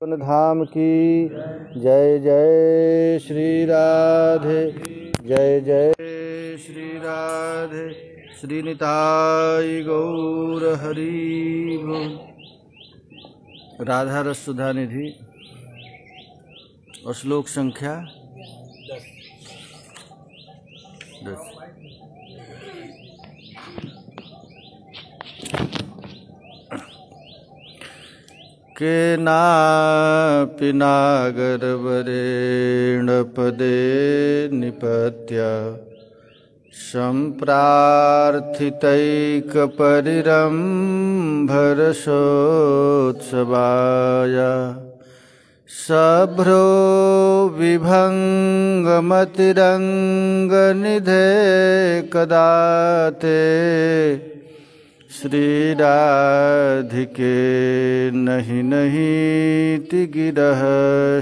धाम की जय जय श्री राधे, जय जय श्री राधे। श्री निताई गौर हरि बोल। राधा रस सुधा निधि और श्लोक संख्या 10। केनापि नागरवरेण पदे निपत्य सम्प्रार्थितैकपरिरम्भरसोत्सवाय सभ्रो विभङ्गमतिरङ्गनिधे कदा ते श्री राधिके नहीं नहीं तिगिरः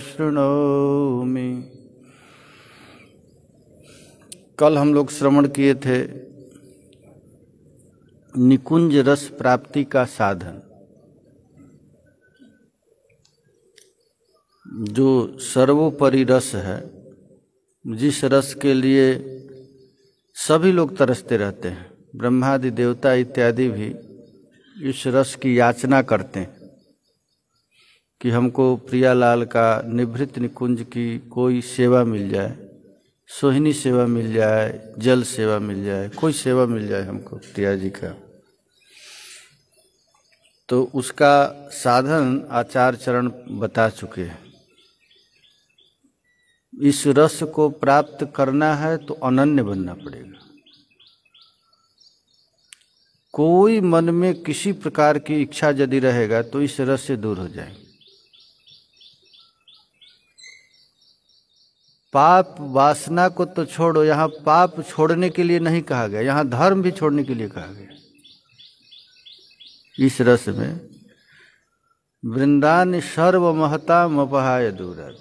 शृणोमि। कल हम लोग श्रवण किए थे निकुंज रस प्राप्ति का साधन, जो सर्वोपरि रस है, जिस रस के लिए सभी लोग तरसते रहते हैं। ब्रह्मादि देवता इत्यादि भी इस रस की याचना करते हैं कि हमको प्रियालाल का निभृत निकुंज की कोई सेवा मिल जाए, सोहिनी सेवा मिल जाए, जल सेवा मिल जाए, कोई सेवा मिल जाए हमको प्रिया जी का। तो उसका साधन आचार्य चरण बता चुके हैं। इस रस को प्राप्त करना है तो अनन्य बनना पड़ेगा। कोई मन में किसी प्रकार की इच्छा यदि रहेगा तो इस रस से दूर हो जाएंगे। पाप वासना को तो छोड़ो, यहाँ पाप छोड़ने के लिए नहीं कहा गया, यहाँ धर्म भी छोड़ने के लिए कहा गया। इस रस में वृंदान सर्व महताम अपहाय दूरत,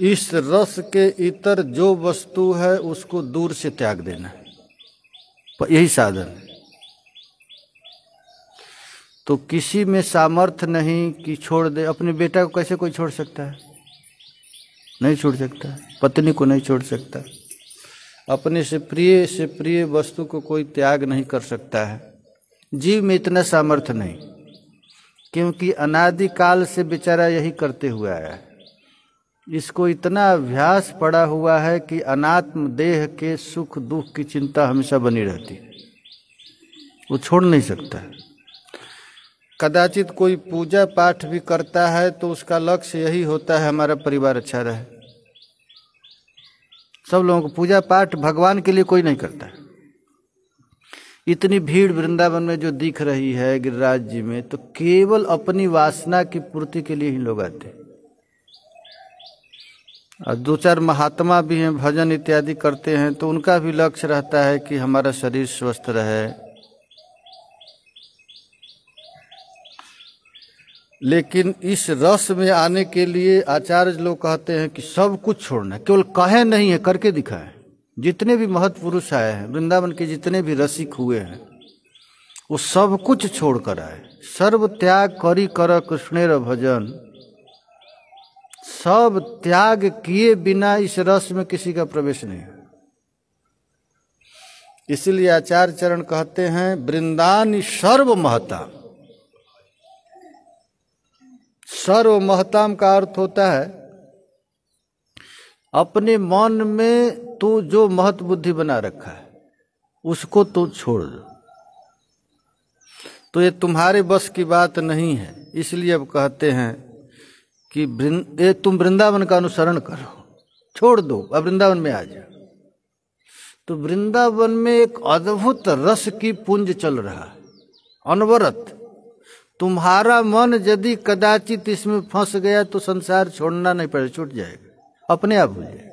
इस रस के इतर जो वस्तु है उसको दूर से त्याग देना है, यही साधन है। तो किसी में सामर्थ्य नहीं कि छोड़ दे। अपने बेटा को कैसे कोई छोड़ सकता है? नहीं छोड़ सकता। पत्नी को नहीं छोड़ सकता। अपने से प्रिय वस्तु को कोई त्याग नहीं कर सकता है। जीव में इतना सामर्थ्य नहीं, क्योंकि अनादि काल से बेचारा यही करते हुए आया है। इसको इतना अभ्यास पड़ा हुआ है कि अनात्म देह के सुख दुख की चिंता हमेशा बनी रहती, वो छोड़ नहीं सकता है। कदाचित कोई पूजा पाठ भी करता है तो उसका लक्ष्य यही होता है हमारा परिवार अच्छा रहे। सब लोगों को पूजा पाठ भगवान के लिए कोई नहीं करता है। इतनी भीड़ वृंदावन में जो दिख रही है गिरिराज जी में, तो केवल अपनी वासना की पूर्ति के लिए ही लोग आते हैं। और दो चार महात्मा भी हैं, भजन इत्यादि करते हैं, तो उनका भी लक्ष्य रहता है कि हमारा शरीर स्वस्थ रहे। लेकिन इस रस में आने के लिए आचार्य लोग कहते हैं कि सब कुछ छोड़ना है। केवल कहे नहीं है, करके दिखाए। जितने भी महत् पुरुष आए हैं वृंदावन के, जितने भी रसिक हुए हैं, वो सब कुछ छोड़ कर आए। सर्व त्याग करी कर कृष्णेर भजन, सब त्याग किए बिना इस रस में किसी का प्रवेश नहीं। इसलिए आचार्य चरण कहते हैं वृंदान सर्व महताम। सर्व महताम का अर्थ होता है अपने मन में तू जो महत बुद्धि बना रखा है उसको तो छोड़ दो। तो ये तुम्हारे बस की बात नहीं है। इसलिए अब कहते हैं कि तुम वृंदावन का अनुसरण करो, छोड़ दो, अब वृंदावन में आ जाओ। तो वृंदावन में एक अद्भुत रस की पुंज चल रहा है अनवरत। तुम्हारा मन यदि कदाचित इसमें फंस गया तो संसार छोड़ना नहीं पड़ेगा, छूट जाएगा, अपने आप हो जाएगा।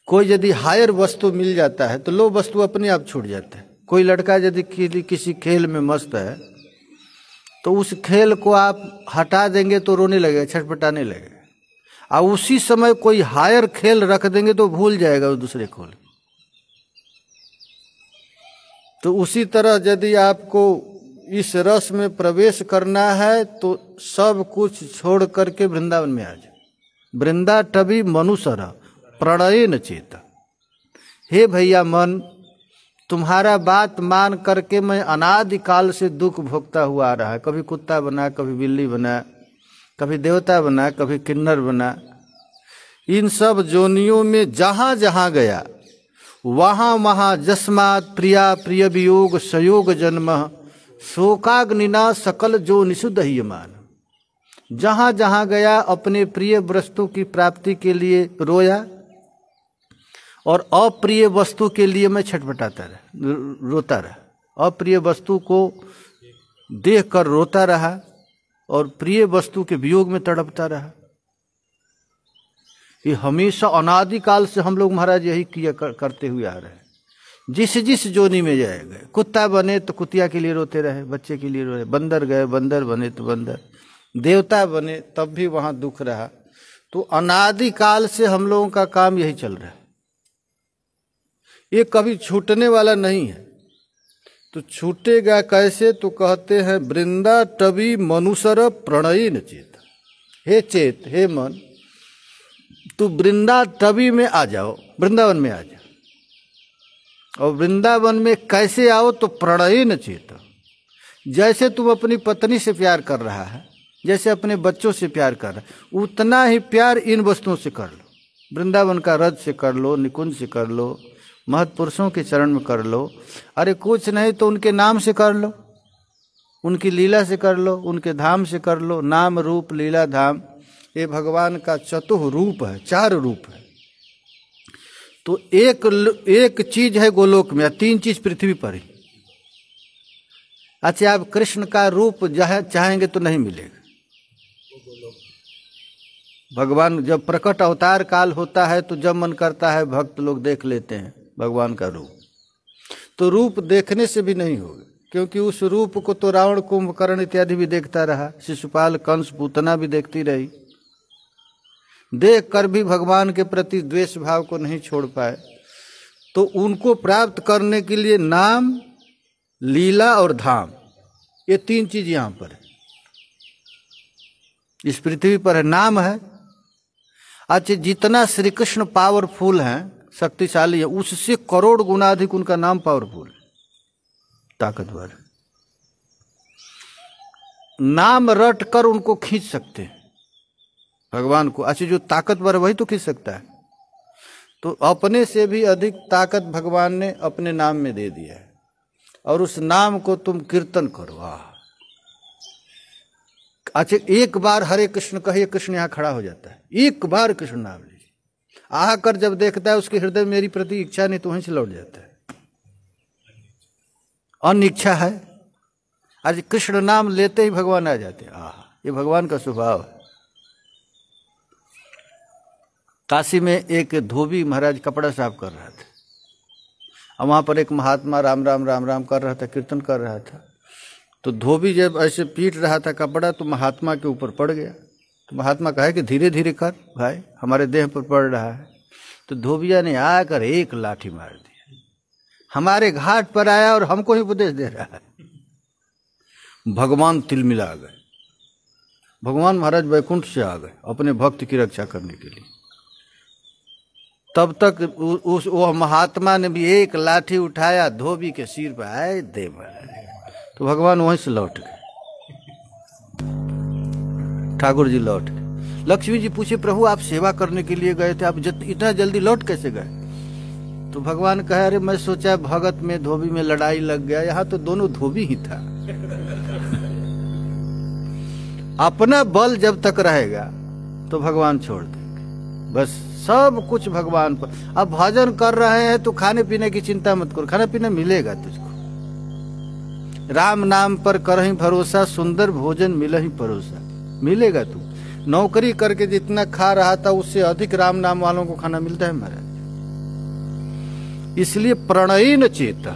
कोई यदि हायर वस्तु मिल जाता है तो लो वस्तु अपने आप छूट जाता है। कोई लड़का यदि किसी खेल में मस्त है तो उस खेल को आप हटा देंगे तो रोने लगेगा, छटपटाने लगेगा। और उसी समय कोई हायर खेल रख देंगे तो भूल जाएगा वो दूसरे खेल। तो उसी तरह यदि आपको इस रस में प्रवेश करना है तो सब कुछ छोड़ करके वृंदावन में आ जाओ। वृंदा टबी मनुसर प्रणय न चेता। हे भैया मन, तुम्हारा बात मान करके मैं अनादिकाल से दुख भोगता हुआ आ रहा है। कभी कुत्ता बना, कभी बिल्ली बना, कभी देवता बना, कभी किन्नर बना। इन सब जोनियों में जहाँ जहाँ गया वहाँ वहाँ जस्मात् प्रिया प्रिय वियोग सयोग जन्म शोकाग्निना सकल जो निषुदह्यमान। जहाँ जहाँ गया अपने प्रिय वस्तु की प्राप्ति के लिए रोया और अप्रिय वस्तु के लिए मैं छटपटाता रहा, रोता रहा। अप्रिय वस्तु को देख कर रोता रहा और प्रिय वस्तु के वियोग में तड़पता रहा। ये हमेशा अनादिकाल से हम लोग महाराज यही किया करते हुए आ रहे हैं। जिस जिस जोनी में जाएगा, कुत्ता बने तो कुतिया के लिए रोते रहे, बच्चे के लिए रोए, बंदर गए, बंदर बने तो बंदर, देवता बने तब भी वहां दुख रहा। तो अनादिकाल से हम लोगों का काम यही चल रहा है। ये कभी छूटने वाला नहीं है। तो छूटेगा कैसे? तो कहते हैं वृंदा टबी मनुसर प्रणयी न चेत। हे चेत, हे मन, तू वृंदा टबी में आ जाओ, वृंदावन में आ जाओ। और वृंदावन में कैसे आओ? तो प्रणयी न चेत। जैसे तुम अपनी पत्नी से प्यार कर रहा है, जैसे अपने बच्चों से प्यार कर रहा है, उतना ही प्यार इन वस्तुओं से कर लो। वृंदावन का रज से कर लो, निकुंज से कर लो, महत्पुरुषों के चरण में कर लो। अरे कुछ नहीं तो उनके नाम से कर लो, उनकी लीला से कर लो, उनके धाम से कर लो। नाम रूप लीला धाम ये भगवान का चतुर्थ रूप है, 4 रूप है। तो एक चीज है गोलोक में, 3 चीज पृथ्वी पर ही। अच्छा, आप कृष्ण का रूप चाहेंगे तो नहीं मिलेगा। भगवान जब प्रकट अवतार काल होता है तो जब मन करता है भक्त लोग देख लेते हैं भगवान का रूप। तो रूप देखने से भी नहीं होगा, क्योंकि उस रूप को तो रावण कुंभकर्ण इत्यादि भी देखता रहा, शिशुपाल कंस पूतना भी देखती रही। देख कर भी भगवान के प्रति द्वेष भाव को नहीं छोड़ पाए। तो उनको प्राप्त करने के लिए नाम, लीला और धाम, ये 3 चीज यहां पर है, इस पृथ्वी पर है। नाम है, अच्छा जितना श्री कृष्ण पावरफुल है, शक्तिशाली है, उससे करोड़ गुना अधिक उनका नाम पावरफुल है, ताकतवर है। नाम रट कर उनको खींच सकते हैं भगवान को। अच्छा जो ताकतवर है वही तो खींच सकता है। तो अपने से भी अधिक ताकत भगवान ने अपने नाम में दे दिया है। और उस नाम को तुम कीर्तन करो। अच्छा एक बार हरे कृष्ण कहिए, कृष्ण यहाँ खड़ा हो जाता है। एक बार कृष्ण नाम लीजिए, आकर जब देखता है उसके हृदय में मेरी प्रति इच्छा नहीं तो वहीं से लौट जाता है। अनिच्छा है, आज कृष्ण नाम लेते ही भगवान आ जाते हैं। ये भगवान का स्वभाव है। काशी में एक धोबी महाराज कपड़ा साफ कर रहा था, और वहां पर एक महात्मा राम राम राम राम कर रहा था, कीर्तन कर रहा था। तो धोबी जब ऐसे पीट रहा था कपड़ा तो महात्मा के ऊपर पड़ गया। तो महात्मा कहा कि धीरे धीरे कर भाई, हमारे देह पर पड़ रहा है। तो धोबिया ने आकर एक लाठी मार दी। हमारे घाट पर आया और हमको ही उपदेश दे रहा है। भगवान तिलमिला गए। भगवान महाराज वैकुंठ से आ गए अपने भक्त की रक्षा करने के लिए। तब तक वो महात्मा ने भी एक लाठी उठाया, धोबी के सिर पर आए दे मारा। तो भगवान वहीं से लौट गए, ठाकुर जी लौट गए। लक्ष्मी जी पूछे प्रभु आप सेवा करने के लिए गए थे, आप इतना जल्दी लौट कैसे गए? तो भगवान कहे अरे मैं सोचा भगत में धोबी में लड़ाई लग गया, यहाँ तो दोनों धोबी ही था। अपना बल जब तक रहेगा तो भगवान छोड़ देंगे, बस सब कुछ भगवान पर। अब भजन कर रहे हैं तो खाने पीने की चिंता मत करो, खाना पीना मिलेगा तुझको। राम नाम पर करहीं भरोसा, सुंदर भोजन मिलहीं परोसा, मिलेगा। तू नौकरी करके जितना खा रहा था उससे अधिक राम नाम वालों को खाना मिलता है महाराज। इसलिए प्रणयी न चेता,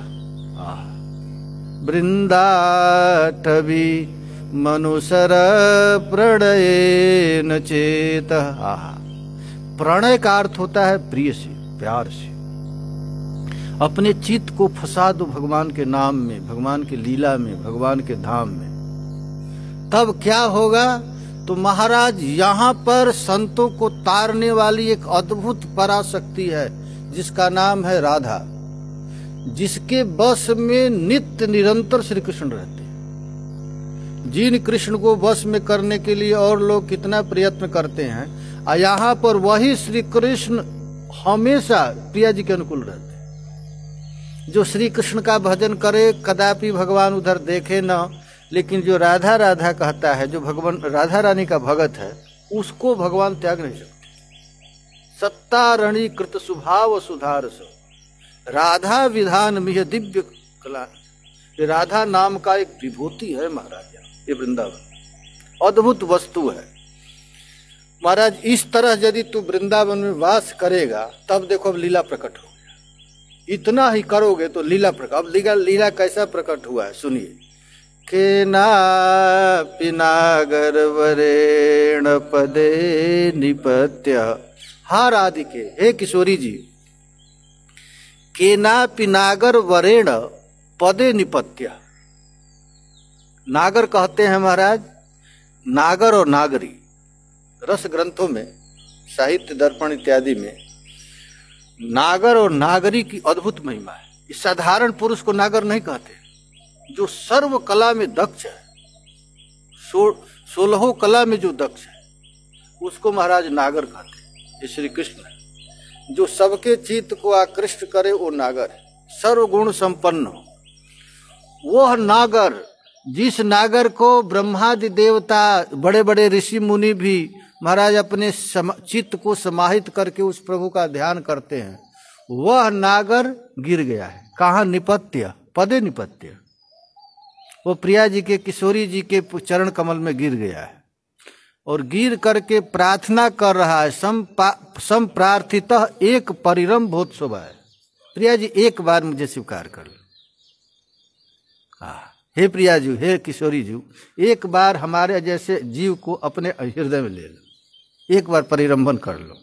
वृंदाटवी मनुसर प्रणय न चेता। प्रणय का अर्थ होता है प्रिय से, प्यार से। अपने चित्त को फंसा दो भगवान के नाम में, भगवान के लीला में, भगवान के धाम में, तब क्या होगा? तो महाराज यहाँ पर संतों को तारने वाली एक अद्भुत पराशक्ति है जिसका नाम है राधा, जिसके बस में नित्य निरंतर श्री कृष्ण रहते हैं। जिन कृष्ण को बस में करने के लिए और लोग कितना प्रयत्न करते हैं, और यहाँ पर वही श्री कृष्ण हमेशा प्रिया जी के अनुकूल रहते हैं। जो श्री कृष्ण का भजन करे कदापि भगवान उधर देखे न, लेकिन जो राधा राधा कहता है, जो भगवान राधा रानी का भगत है, उसको भगवान त्याग नहीं सकते। सत्तारणी कृत सुभाव सुधार सो राधा विधान मिह दिव्य कला। ये राधा नाम का एक विभूति है महाराज, ये वृंदावन अद्भुत वस्तु है महाराज। इस तरह यदि तू वृंदावन में वास करेगा तब देखो अब लीला प्रकट हो गया। इतना ही करोगे तो लीला प्रकट। अब लीला कैसा प्रकट हुआ है सुनिए। केना पिनागर वरेण पदे निपत्य। हा राधिके, हे किशोरी जी, केना पिनागर वरेण पदे निपत्य। नागर कहते हैं महाराज, नागर और नागरी रस ग्रंथों में, साहित्य दर्पण इत्यादि में नागर और नागरी की अद्भुत महिमा है। इस साधारण पुरुष को नागर नहीं कहते, जो सर्व कला में दक्ष है, 16 कला में जो दक्ष है उसको महाराज नागर कहते हैं। ये श्री कृष्ण है, जो सबके चित्त को आकृष्ट करे वो नागर है, सर्वगुण संपन्न हो। वह नागर, जिस नागर को ब्रह्मादि देवता, बड़े बड़े ऋषि मुनि भी महाराज अपने चित्त को समाहित करके उस प्रभु का ध्यान करते हैं, वह नागर गिर गया है। कहाँ? निपत्य, पदे निपत्य। वो प्रिया जी के, किशोरी जी के चरण कमल में गिर गया है और गिर करके प्रार्थना कर रहा है। संप्रार्थितः एक परिरंभोत्सव है। प्रिया जी एक बार मुझे स्वीकार कर लो। हे प्रिया जी, हे किशोरी जी, एक बार हमारे जैसे जीव को अपने हृदय में ले लो, एक बार परिरंभन कर लो।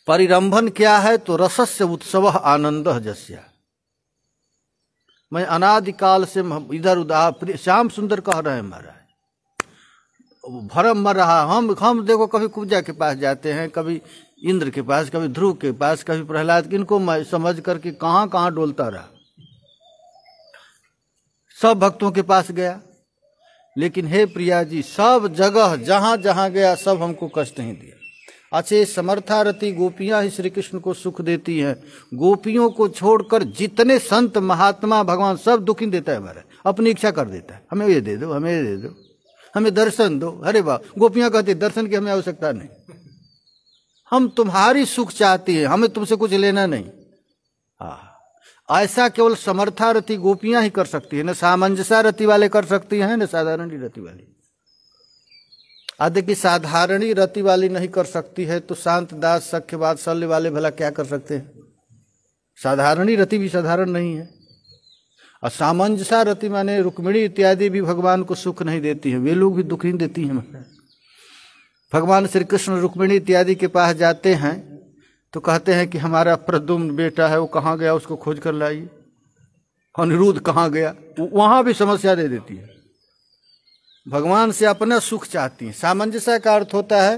परिरंभन क्या है? तो रसस्य उत्सव आनंद जस्या। मैं अनादिकाल से इधर उधर, श्याम सुंदर कह रहे हैं महाराज, भरम मर रहा। हम देखो कभी कुब्जा के पास जाते हैं, कभी इंद्र के पास, कभी ध्रुव के पास, कभी प्रहलाद, इनको मैं समझ करके कहाँ कहाँ डोलता रहा। सब भक्तों के पास गया, लेकिन हे प्रिया जी, सब जगह जहां जहां गया सब हमको कष्ट ही दिया। अच्छे समर्थारती गोपियां ही श्री कृष्ण को सुख देती हैं। गोपियों को छोड़कर जितने संत महात्मा भगवान सब दुखी देता है हमारे, अपनी इच्छा कर देता है। हमें ये दे दो, हमें ये दे दो, हमें दर्शन दो। अरे वाह, गोपियां कहती दर्शन की हमें आवश्यकता नहीं, हम तुम्हारी सुख चाहती है, हमें तुमसे कुछ लेना नहीं। ऐसा केवल समर्थारती गोपियां ही कर सकती है, न सामंजसा रति वाले कर सकती हैं, न साधारणी रति वाली। आदि की साधारणी रति वाली नहीं कर सकती है तो शांत दास सख्य वात्सल्य वाले भला क्या कर सकते हैं? साधारणी रति भी साधारण नहीं है। और सामंजसा रति माने रुक्मिणी इत्यादि भी भगवान को सुख नहीं देती है, वे लोग भी दुख ही देती हैं। भगवान श्री कृष्ण रुक्मिणी इत्यादि के पास जाते हैं तो कहते हैं कि हमारा प्रद्युम्न बेटा है, वो कहाँ गया, उसको खोज कर लाइए। अनिरुद्ध कहाँ गया, वहां भी समस्या दे देती है। भगवान से अपना सुख चाहती है। सामंजस्य का अर्थ होता है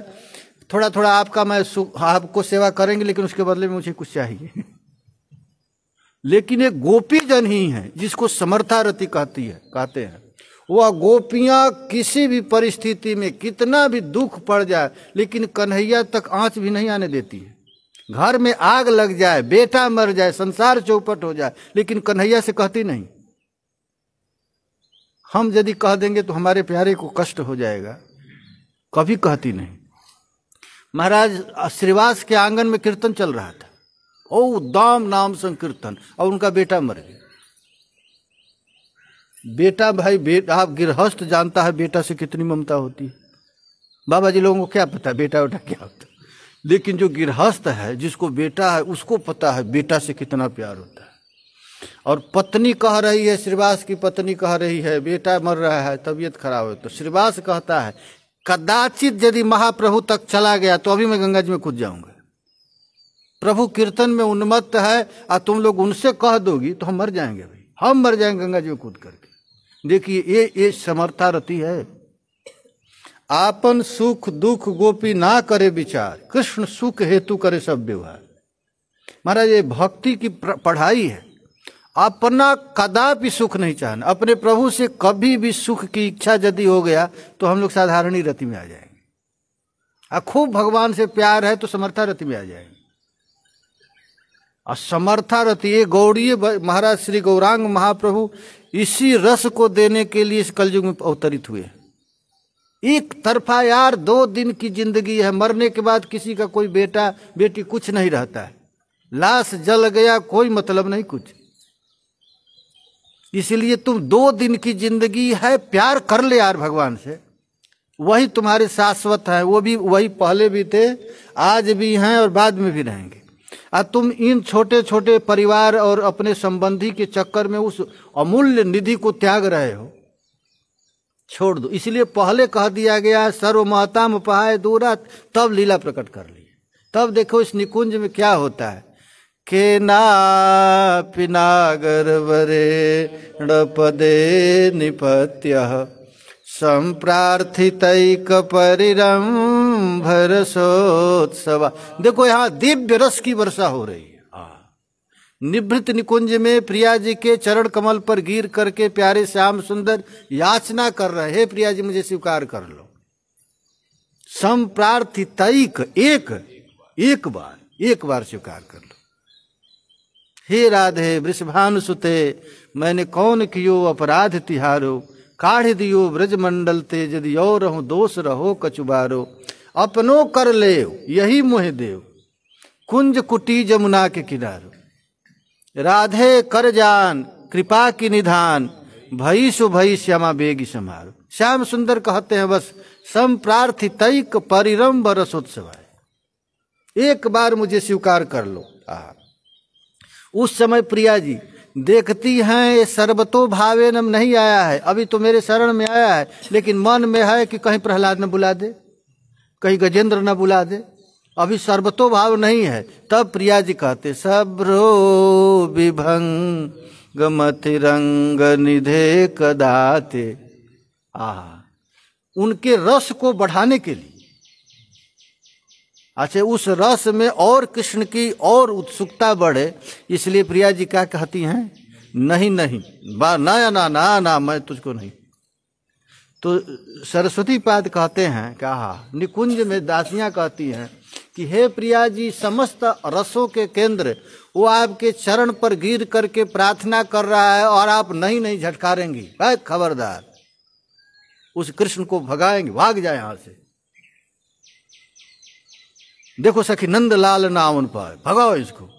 थोड़ा थोड़ा आपका मैं सुख, आपको सेवा करेंगे लेकिन उसके बदले में मुझे कुछ चाहिए। लेकिन एक गोपी जन ही है जिसको समर्थारति कहते हैं। वह गोपियां किसी भी परिस्थिति में कितना भी दुख पड़ जाए लेकिन कन्हैया तक आंच भी नहीं आने देती है। घर में आग लग जाए, बेटा मर जाए, संसार चौपट हो जाए, लेकिन कन्हैया से कहती नहीं। हम यदि कह देंगे तो हमारे प्यारे को कष्ट हो जाएगा, कभी कहती नहीं। महाराज श्रीवास के आंगन में कीर्तन चल रहा था, ओ दाम नाम संकीर्तन, और उनका बेटा मर गया। बेटा भाई, बेटा आप गृहस्थ जानता है बेटा से कितनी ममता होती है। बाबा जी लोगों को क्या पता बेटा बेटा क्या होता है, लेकिन जो गृहस्थ है जिसको बेटा है उसको पता है बेटा से कितना प्यार होता है। और पत्नी कह रही है, श्रीवास की पत्नी कह रही है बेटा मर रहा है, तबीयत खराब है, तो श्रीवास कहता है कदाचित यदि महाप्रभु तक चला गया तो अभी मैं गंगा जी में कूद जाऊंगा। प्रभु कीर्तन में उन्मत्त है और तुम लोग उनसे कह दोगी तो हम मर जाएंगे भाई, हम मर जाएंगे गंगा जी में कूद करके। देखिए ये समर्था रति है। आपन सुख दुख गोपी ना करे विचार, कृष्ण सुख हेतु करे सब व्यवहार। महाराज ये भक्ति की पढ़ाई है। अपना कदापि सुख नहीं चाहना, अपने प्रभु से कभी भी सुख की इच्छा यदि हो गया तो हम लोग साधारणी रति में आ जाएंगे। खूब भगवान से प्यार है तो समर्था रति में आ जाएंगे। और समर्था रति ये गौड़ीय महाराज श्री गौरांग महाप्रभु इसी रस को देने के लिए इस कलयुग में अवतरित हुए। एक तरफा यार 2 दिन की जिंदगी है, मरने के बाद किसी का कोई बेटा बेटी कुछ नहीं रहता है, लाश जल गया कोई मतलब नहीं कुछ। इसलिए तुम 2 दिन की जिंदगी है, प्यार कर ले यार भगवान से, वही तुम्हारे शाश्वत है। वो भी वही पहले भी थे, आज भी हैं और बाद में भी रहेंगे। और तुम इन छोटे छोटे परिवार और अपने संबंधी के चक्कर में उस अमूल्य निधि को त्याग रहे हो, छोड़ दो। इसलिए पहले कह दिया गया सर्वमहताम उपहाय दूरा, तब लीला प्रकट कर ली। तब देखो इस निकुंज में क्या होता है। के ना पिनागर वरे पदे निपत्य संप्रार्थितैक परिरंभ रसोत्सव। देखो यहाँ दिव्य रस की वर्षा हो रही है। निभृत निकुंज में प्रिया जी के चरण कमल पर गिर करके प्यारे श्याम सुंदर याचना कर रहे, हे प्रिया जी मुझे स्वीकार कर लो। संप्रार्थितैक एक बार स्वीकार कर लो। हे राधे वृषभानुसुते मैंने कौन कियो अपराध तिहारो, काढ़ दियो ब्रजमंडल ते यदि और रहो दोष रहो कचुबारो। अपनो कर ले यही मोह देव, कुंज कुटी जमुना के किनारो। राधे कर जान कृपा की निधान, भई सु भई श्यामा बेगी समारो। श्याम सुंदर कहते हैं बस संप्रार्थितैक परिरंभ रसोत्सव, एक बार मुझे स्वीकार कर लो। उस समय प्रिया जी देखती हैं ये सर्वतो भावे नम नहीं आया है, अभी तो मेरे शरण में आया है, लेकिन मन में है कि कहीं प्रहलाद न बुला दे, कहीं गजेंद्र न बुला दे, अभी सर्वतो भाव नहीं है। तब प्रिया जी कहते सब्रो विभंग मति रंग निधे कदाते। उनके रस को बढ़ाने के लिए, अच्छा उस रस में और कृष्ण की और उत्सुकता बढ़े, इसलिए प्रिया जी क्या कहती हैं, नहीं नहीं ना मैं तुझको नहीं। तो सरस्वती पाद कहते हैं कहा निकुंज में दासियां कहती हैं कि हे प्रिया जी समस्त रसों के केंद्र वो आपके चरण पर गिर करके प्रार्थना कर रहा है और आप नहीं झटकारेंगी, खबरदार उस कृष्ण को भगाएंगे, भाग जाए यहां से। देखो सखी नंद लाल नाम उन पर, भगाओ इसको।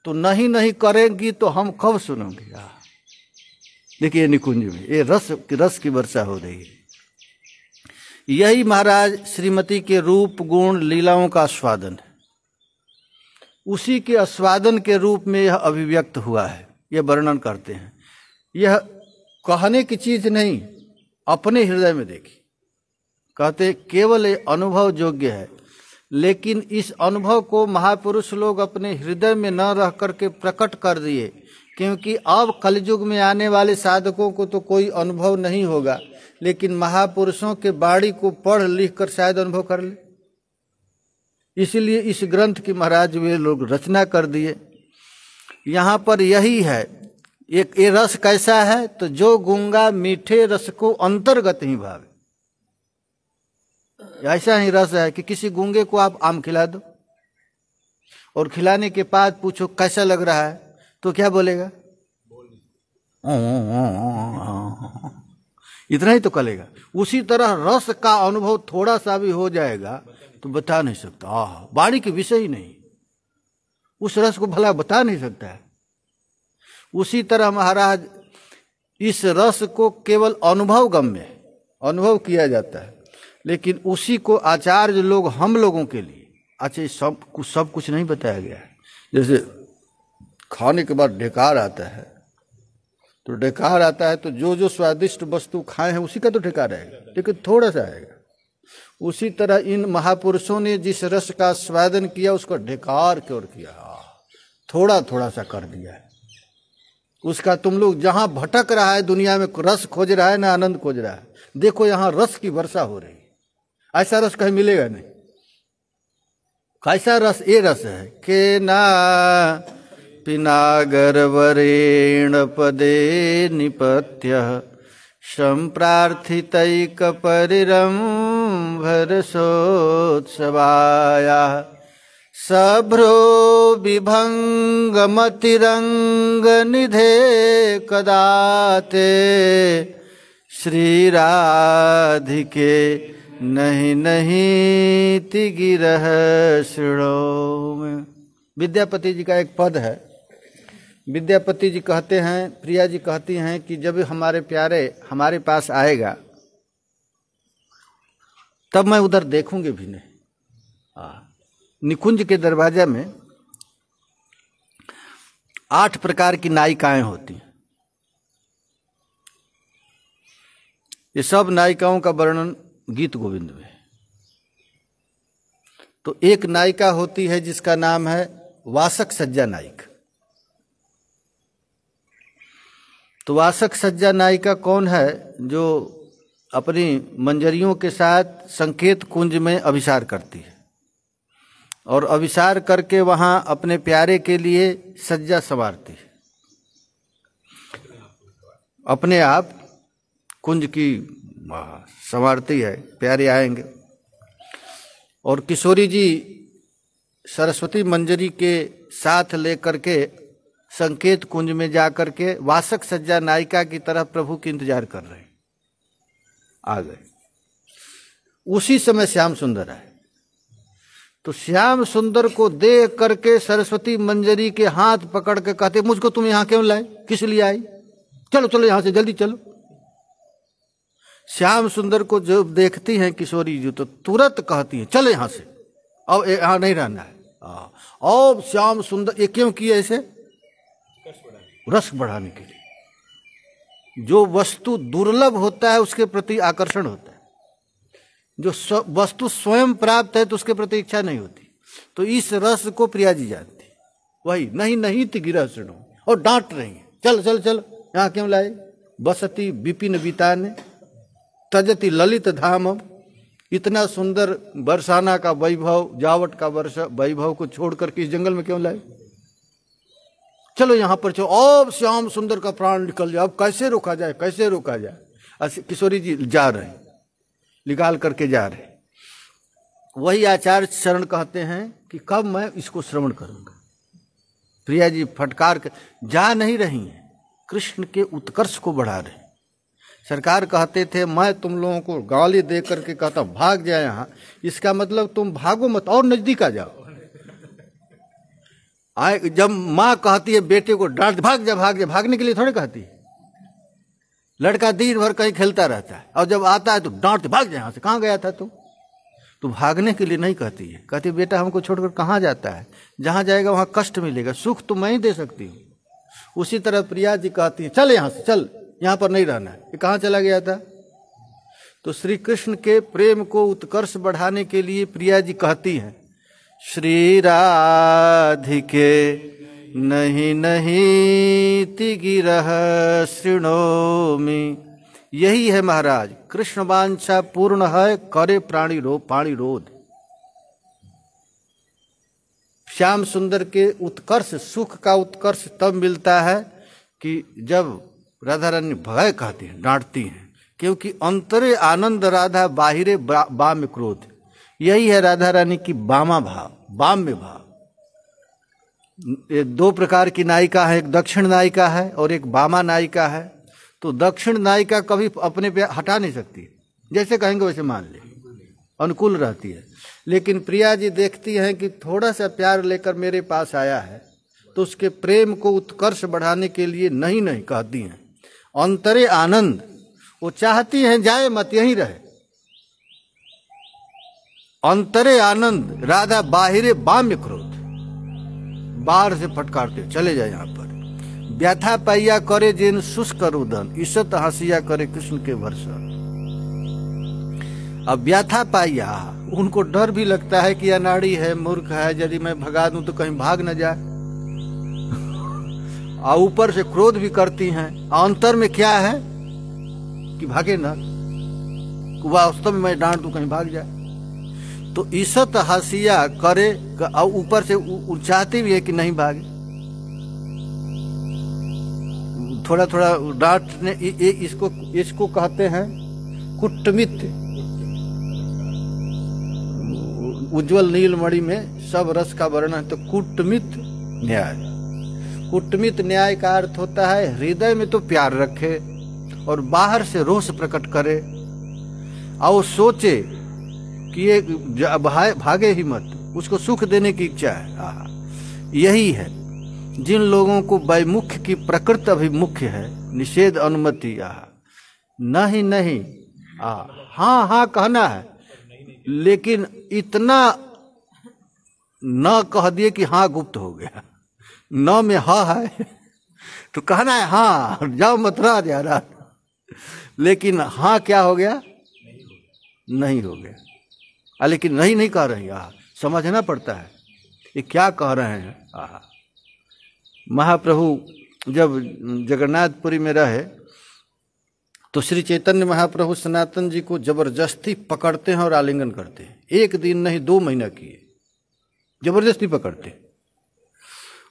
तो नहीं करेंगी तो हम कब सुनेंगे। देखिए निकुंज में ये रस की वर्षा हो रही है। यही महाराज श्रीमती के रूप गुण लीलाओं का आस्वादन है, उसी के आस्वादन के रूप में यह अभिव्यक्त हुआ है। यह वर्णन करते हैं, यह कहने की चीज नहीं, अपने हृदय में देखी। कहते केवल अनुभव योग्य है, लेकिन इस अनुभव को महापुरुष लोग अपने हृदय में न रह करके प्रकट कर दिए, क्योंकि अब कलयुग में आने वाले साधकों को तो कोई अनुभव नहीं होगा, लेकिन महापुरुषों के वाणी को पढ़ लिख कर शायद अनुभव कर ले। इसलिए इस ग्रंथ की महाराज वे लोग रचना कर दिए। यहाँ पर यही है, एक ये रस कैसा है, तो जो गूंगा मीठे रस को अंतर्गत ही भावे, ऐसा ही रस है कि किसी गूंगे को आप आम खिला दो और खिलाने के बाद पूछो कैसा लग रहा है, तो क्या बोलेगा, इतना ही तो करेगा। उसी तरह रस का अनुभव थोड़ा सा भी हो जाएगा तो बता नहीं सकता, वाणी के विषय ही नहीं, उस रस को भला बता नहीं सकता है। उसी तरह महाराज इस रस को केवल अनुभव गम्य अनुभव किया जाता है, लेकिन उसी को आचार्य लोग हम लोगों के लिए अच्छा सब कुछ नहीं बताया गया है। जैसे खाने के बाद ढेकार आता है, तो ढेकार आता है तो जो स्वादिष्ट वस्तु खाए हैं उसी का तो ढेकार आएगा, लेकिन थोड़ा सा आएगा। उसी तरह इन महापुरुषों ने जिस रस का स्वादन किया उसको ढेकार क्यों किया, थोड़ा थोड़ा सा कर दिया है उसका। तुम लोग जहां भटक रहा है दुनिया में, रस खोज रहा है ना आनंद खोज रहा है, देखो यहां रस की वर्षा हो रही है। ऐसा रस कहीं मिलेगा नहीं। कैसा रस? ये रस है के ना पिनागर वरेण पदे निपत्य संप्रार्थितैक परिरंभर सोत्सवाया सभ्रो विभंगमतिरंग निधे कदाते श्री राधिके नहीं नहीं तिगिरह श्रृणो में। विद्यापति जी का एक पद है। विद्यापति जी कहते हैं, प्रिया जी कहती हैं कि जब हमारे प्यारे हमारे पास आएगा तब मैं उधर देखूंगी भी नहीं। निकुंज के दरवाजा में 8 प्रकार की नायिकाएं होती हैं। ये सब नायिकाओं का वर्णन गीत गोविंद में। तो एक नायिका होती है जिसका नाम है वासक सज्जा नायिका। तो वासक सज्जा नायिका कौन है? जो अपनी मंजरियों के साथ संकेत कुंज में अभिसार करती है और अभिसार करके वहां अपने प्यारे के लिए सज्जा संवारती है। अपने आप कुंज की संवारती है, प्यारे आएंगे। और किशोरी जी सरस्वती मंजरी के साथ लेकर के संकेत कुंज में जाकर के वासक सज्जा नायिका की तरह प्रभु की इंतजार कर रहे हैं। आ गए। उसी समय श्याम सुंदर आए। तो श्याम सुंदर को देख करके सरस्वती मंजरी के हाथ पकड़ के कहते, मुझको तुम यहां क्यों लाए? किस लिए आई? चलो चलो यहां से, जल्दी चलो। श्याम सुंदर को जब देखती हैं किशोरी जी तो तुरंत कहती है, चलो यहां से, अब यहां नहीं रहना है। अब श्याम सुंदर ये क्यों किया? ऐसे रस बढ़ाने के लिए। जो वस्तु दुर्लभ होता है उसके प्रति आकर्षण होता है। जो वस्तु स्वयं प्राप्त है तो उसके प्रति इच्छा नहीं होती। तो इस रस को प्रिया जी जानती। वही नहीं नहीं तिगिरह श्रृणो, और डांट रही है, चल चल चल, यहां क्यों लाए? बसती विपिन विताने तजति ललित धामम। इतना सुंदर बरसाना का वैभव, जावट का वैभव को छोड़कर के इस जंगल में क्यों लाए? चलो यहां पर चलो। अब श्याम सुंदर का प्राण निकल जाए, अब कैसे रोका जाए, कैसे रोका जाए? किशोरी जी जा रहे, निकाल करके जा रहे। वही आचार्य शरण कहते हैं कि कब मैं इसको श्रवण करूंगा। प्रिया जी फटकार के जा नहीं रही हैं, कृष्ण के उत्कर्ष को बढ़ा रहे। सरकार कहते थे मैं तुम लोगों को गाली दे करके कहता भाग जाए यहां, इसका मतलब तुम भागो मत और नजदीक आ जाओ। जब माँ कहती है बेटे को डांट, भाग जा भाग जा, भागने के लिए थोड़ी कहती है। लड़का दिन भर कहीं खेलता रहता है और जब आता है तो डांट, भाग जा यहां से, कहां गया था तू? तो भागने के लिए नहीं कहती है, कहती बेटा हमको छोड़कर कहां जाता है, जहां जाएगा वहां कष्ट मिलेगा, सुख तो मैं ही दे सकती हूँ। उसी तरह प्रिया जी कहती है चल यहां से, चल यहां पर नहीं रहना है। ये कहां चला गया था? तो श्री कृष्ण के प्रेम को उत्कर्ष बढ़ाने के लिए प्रिया जी कहती हैं, श्री राधिके नहीं नहीं तिगिरह श्रृणोमि। यही है महाराज, कृष्ण वांछा पूर्ण है, करे प्राणी रोध। श्याम सुंदर के उत्कर्ष, सुख का उत्कर्ष तब मिलता है कि जब राधा रानी भय कहती हैं, डांटती हैं, क्योंकि अंतरे आनंद राधा, बाहिरे बाम क्रोध। यही है राधा रानी की बामा भाव, बाम्य भाव। ये 2 प्रकार की नायिका है, एक दक्षिण नायिका है और एक बामा नायिका है। तो दक्षिण नायिका कभी अपने पे हटा नहीं सकती, जैसे कहेंगे वैसे मान ले, अनुकूल रहती है। लेकिन प्रिया जी देखती हैं कि थोड़ा सा प्यार लेकर मेरे पास आया है, तो उसके प्रेम को उत्कर्ष बढ़ाने के लिए नहीं नहीं कहती हैं। अंतरे आनंद, वो चाहती हैं जाए मत, यहीं रहे। अंतरे आनंद राधा, बाहिरे बाम्य क्रोध, बाहर से फटकारते चले जाए यहां पर। व्यथा पाइया करे जिन शुष्क रुदन, ईसत हंसिया करे कृष्ण के वर्षा। अब व्यथा पाइया, उनको डर भी लगता है कि अनाड़ी है, मूर्ख है, यदि मैं भगा दूं तो कहीं भाग न जाए, और ऊपर से क्रोध भी करती हैं। अंतर में क्या है कि भागे ना, वास्तव में मैं डांट दूं कहीं भाग जाए। तो ईसत हसिया करे और ऊपर से चाहती भी है कि नहीं भागे, थोड़ा थोड़ा डांटने। इसको कहते हैं कुटमित। उज्जवल नीलमणि में सब रस का वर्णन है। तो कुटमित न्याय, कुटमित न्याय का अर्थ होता है हृदय में तो प्यार रखे और बाहर से रोष प्रकट करे, और सोचे कि ये भागे ही मत, उसको सुख देने की इच्छा है। यही है जिन लोगों को वैमुख्य की प्रकृति अभिमुख्य है, निषेध अनुमति। नहीं नहीं, हाँ हाँ कहना है, लेकिन इतना न कह दिए कि हाँ गुप्त हो गया, न में हाँ है तो कहना है हाँ जाओ मथुरा जा रहा, लेकिन हाँ क्या हो गया, नहीं हो गया। लेकिन नहीं नहीं कह रहे हैं, समझना पड़ता है ये क्या कह रहे हैं। महाप्रभु जब जगन्नाथपुरी में रहे तो श्री चैतन्य महाप्रभु सनातन जी को जबरदस्ती पकड़ते हैं और आलिंगन करते हैं। एक दिन नहीं 2 महीना किए, जबरदस्ती पकड़ते।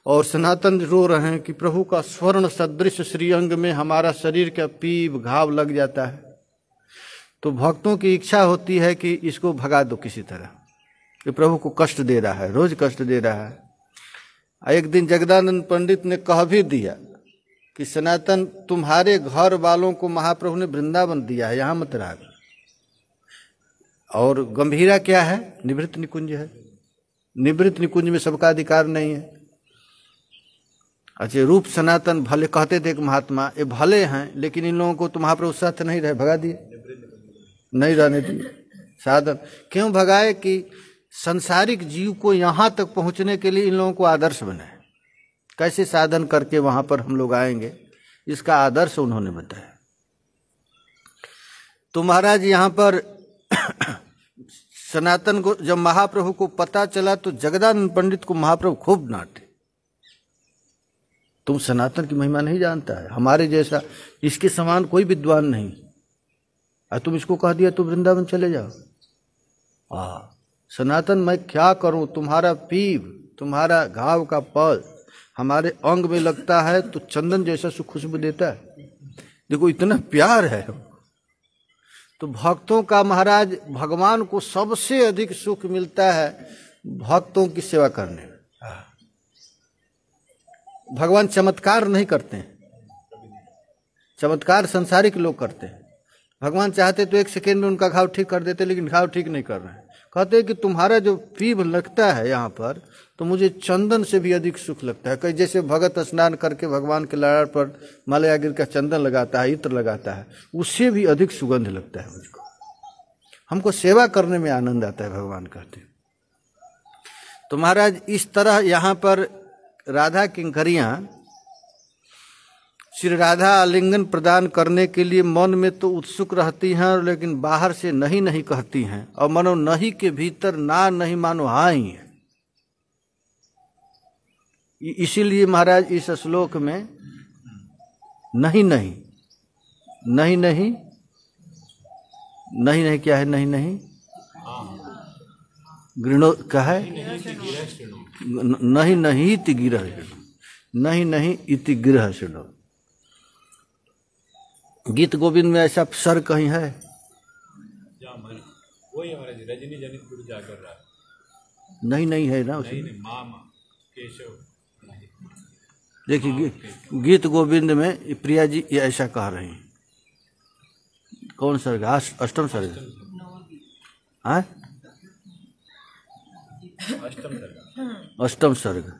और सनातन रो रहे हैं कि प्रभु का स्वर्ण सदृश श्रीअंग में हमारा शरीर का पीप घाव लग जाता है। तो भक्तों की इच्छा होती है कि इसको भगा दो किसी तरह, कि प्रभु को कष्ट दे रहा है, रोज कष्ट दे रहा है। एक दिन जगदानंद पंडित ने कह भी दिया कि सनातन तुम्हारे घर वालों को महाप्रभु ने वृंदावन दिया है, यहां मत रहा। और गंभीरा क्या है, निवृत्त निकुंज है, निवृत्त निकुंज में सबका अधिकार नहीं है। अच्छा, रूप सनातन भले कहते थे कि महात्मा ये भले हैं, लेकिन इन लोगों को तो महाप्रभु साथ नहीं रहे, भगा दिए, नहीं रहने दिए साधन। क्यों भगाए कि संसारिक जीव को यहां तक पहुंचने के लिए इन लोगों को आदर्श बनाए, कैसे साधन करके वहां पर हम लोग आएंगे, इसका आदर्श उन्होंने बताया। तो महाराज यहां पर सनातन को जब महाप्रभु को पता चला तो जगदानंद पंडित को महाप्रभु खूब डांटे, तुम सनातन की महिमा नहीं जानता है, हमारे जैसा इसके समान कोई विद्वान नहीं, और तुम इसको कह दिया तो वृंदावन चले जाओ। सनातन मैं क्या करूं, तुम्हारा पीप, तुम्हारा घाव का पल हमारे अंग में लगता है तो चंदन जैसा खुशबू देता है, देखो इतना प्यार है। तो भक्तों का महाराज भगवान को सबसे अधिक सुख मिलता है भक्तों की सेवा करने में। भगवान चमत्कार नहीं करते हैं, चमत्कार संसारिक लोग करते हैं। भगवान चाहते तो 1 सेकेंड में उनका घाव ठीक कर देते, लेकिन घाव ठीक नहीं कर रहे हैं। कहते हैं कि तुम्हारा जो पीप लगता है यहाँ पर, तो मुझे चंदन से भी अधिक सुख लगता है। कई जैसे भगत स्नान करके भगवान के लाड़ पर मलयागिर का चंदन लगाता है, इत्र लगाता है, उससे भी अधिक सुगंध लगता है मुझको। हमको सेवा करने में आनंद आता है, भगवान कहते हैं। तो महाराज इस तरह यहाँ पर राधा किंकरियां श्री राधा आलिंगन प्रदान करने के लिए मन में तो उत्सुक रहती हैं, लेकिन बाहर से नहीं नहीं कहती हैं, और मनो नहीं के भीतर ना नहीं मानो हाँ ही है। इसीलिए महाराज इस श्लोक में नहीं नहीं नहीं नहीं नहीं नहीं क्या है, नहीं नहीं गृणो क्या है, नहीं नहीं इति गिरह, नहीं नहीं इति गिरह सुनो। गीत गोविंद में ऐसा सर कहीं है, वही हमारे रजनी जनित गुरु जाकर रहा नहीं नहीं है ना उसमें, देखिए गीत गोविंद में प्रिया जी ये ऐसा कह रही हैं। कौन सर्ग, अष्टम सर्ग, हाँ अष्टम सर्ग,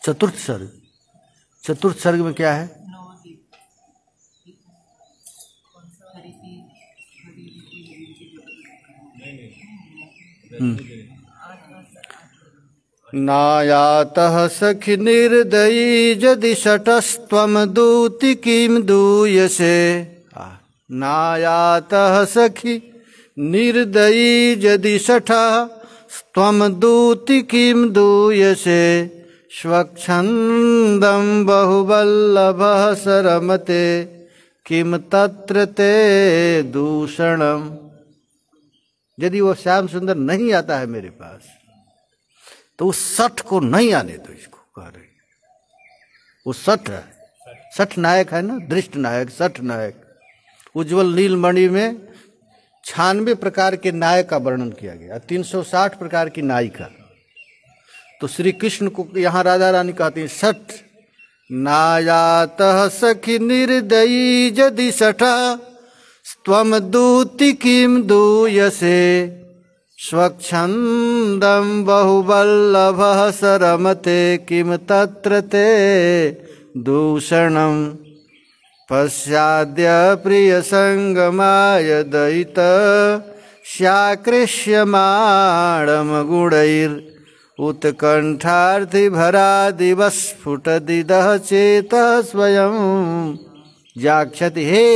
चतुर्थ सर्ग। चतुर्थ सर्ग में क्या है, नायातः सखि निर्दयी यदि शटस्त्वं दूति किं दूयसे। नायातः सखि निर्दयी यदि शठः त्वं दूति किं दूयसे। स्वच्छन्दं बहुवल्लभः सरमते किम तत्र ते दूषणम। यदि वो श्याम सुंदर नहीं आता है मेरे पास तो उस सठ को नहीं आने दो। इसको कह रही वो सठ है, सठ नायक है ना, दृष्ट नायक, सठ नायक। उज्जवल नीलमणि में 96 प्रकार के नायक का वर्णन किया गया, 360 प्रकार की नायिका। तो श्री कृष्ण को यहाँ राधा रानी कहती है सठ। नायातः सखि निर्दयी यदि शठः त्वं दूति किं दूयसे। स्वच्छन्दं बहुवल्लभः सरमते किम तत्र ते दूषणम्। पश्चाद्य प्रियसंगमाय दयित स्याकृष्यमाणं गुणैर्। उत्कंठार्थी भरा दिवस स्फुटदिदः चेतः स्वयं जाक्षति। हे